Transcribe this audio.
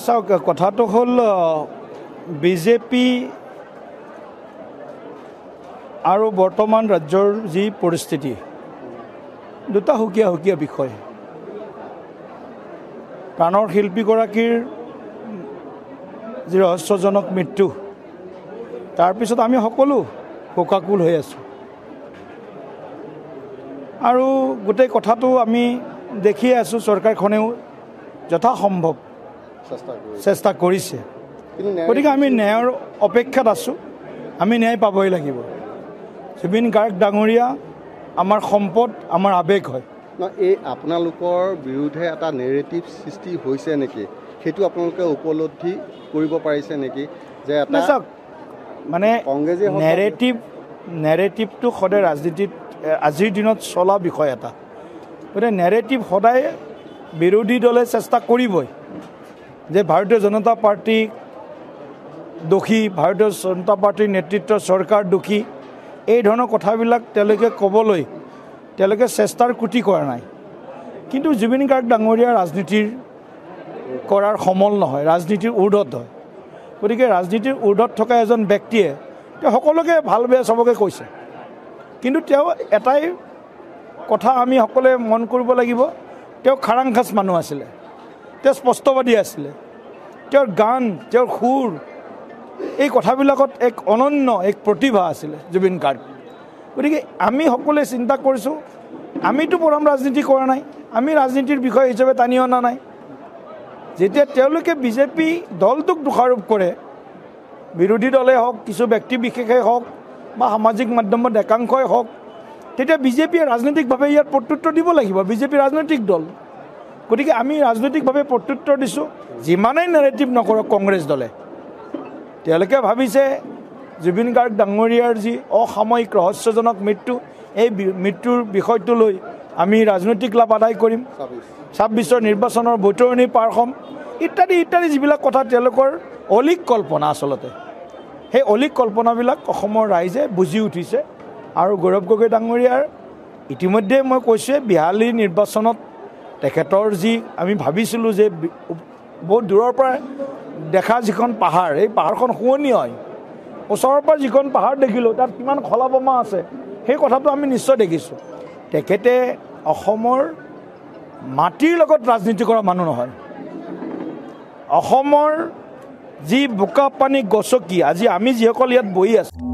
চাওক কথাটো হ'ল বিজেপি আৰু বৰ্তমান ৰাজ্যৰ যি পৰিস্থিতি দুটা সুকীয়া সুকীয়া বিষয় প্ৰাণৰ শিল্পীগৰাকীৰ যি ৰহস্যজনক মৃত্যু তাৰপিছত আমি সকলো শোকাকুল হৈ আছোঁ আৰু গোটেই কথাটো আমি দেখিয়ে আছোঁ চৰকাৰখনেও যথাসম্ভৱ চেষ্টা কৰিছে গতিকে আমি ন্যায়ৰ অপেক্ষাত আছোঁ আমি ন্যায় পাবই লাগিব জুবিন গাৰ্গ ডাঙৰীয়া আমাৰ সম্পদ আমাৰ আৱেগ হয় এই আপোনালোকৰ বিৰুদ্ধে এটা নেৰেটিভ সৃষ্টি হৈছে নেকি সেইটো আপোনালোকে উপলব্ধি কৰিব পাৰিছে নেকি যে এটা মানে নেৰেটিভটো সদায় ৰাজনীতিত আজিৰ দিনত চলা বিষয় এটা গতিকে নেৰেটিভ সদায় বিৰোধী দলে চেষ্টা কৰিবই যে ভাৰতীয় জনতা পাৰ্টি দোষী ভাৰতীয় জনতা পাৰ্টিৰ নেতৃত্বৰ চৰকাৰ দোষী এই ধৰণৰ কথাবিলাক তেওঁলোকে ক'বলৈ তেওঁলোকে চেষ্টাৰ কুটি কৰা নাই কিন্তু জুবিন গাৰ্গ ডাঙৰীয়া ৰাজনীতিৰ কৰাৰ সমল নহয় ৰাজনীতিৰ ঊৰ্ধত হয় গতিকে ৰাজনীতিৰ ঊৰ্ধত থকা এজন ব্যক্তিয়ে তেওঁ সকলোকে ভাল বেয়া চবকে কৈছে কিন্তু তেওঁ এটাই কথা আমি সকলোৱে মন কৰিব লাগিব তেওঁ খাৰাংখাচ মানুহ আছিলে তেওঁ স্পষ্টবাদী আছিলে তেওঁৰ গান তেওঁৰ সুৰ এই কথাবিলাকত এক অনন্য এক প্ৰতিভা আছিলে জুবিন গাৰ্গ গতিকে আমি সকলোৱে চিন্তা কৰিছোঁ আমিতো পৰম ৰাজনীতি কৰা নাই আমি ৰাজনীতিৰ বিষয় হিচাপে টানি অনা নাই যেতিয়া তেওঁলোকে বিজেপি দলটোক দোষাৰোপ কৰে বিৰোধী দলে হওক কিছু ব্যক্তি বিশেষে হওক বা সামাজিক মাধ্যমত একাংশই হওক তেতিয়া বিজেপিয়ে ৰাজনৈতিকভাৱে ইয়াত প্ৰত্যুত্তৰ দিব লাগিব বিজেপি ৰাজনৈতিক দল গতিকে আমি ৰাজনৈতিকভাৱে প্ৰত্যুত্তৰ দিছোঁ যিমানেই নেৰেটিভ নকৰক কংগ্ৰেছ দলে তেওঁলোকে ভাবিছে জুবিন গাৰ্গ ডাঙৰীয়াৰ যি অসাময়িক ৰহস্যজনক মৃত্যু এই মৃত্যুৰ বিষয়টো লৈ আমি ৰাজনৈতিক লাভ আদায় কৰিম ২৬ৰ নিৰ্বাচনৰ বৈতৰণি পাৰ হ'ম ইত্যাদি ইত্যাদি যিবিলাক কথা তেওঁলোকৰ অলিক কল্পনা আচলতে সেই অলিক কল্পনাবিলাক অসমৰ ৰাইজে বুজি উঠিছে আৰু গৌৰৱ গগৈ ডাঙৰীয়াৰ ইতিমধ্যে মই কৈছোঁৱে ৪২ নিৰ্বাচনত তেখেতৰ যি আমি ভাবিছিলোঁ যে বহুত দূৰৰ পৰা দেখা যিখন পাহাৰ এই পাহাৰখন শুৱনি হয় ওচৰৰ পৰা যিখন পাহাৰ দেখিলোঁ তাত কিমান খলা বোমা আছে সেই কথাটো আমি নিশ্চয় দেখিছোঁ তেখেতে অসমৰ মাটিৰ লগত ৰাজনীতি কৰা মানুহ নহয় অসমৰ যি বোকা পানী গছকি আজি আমি যিসকল ইয়াত বহি আছোঁ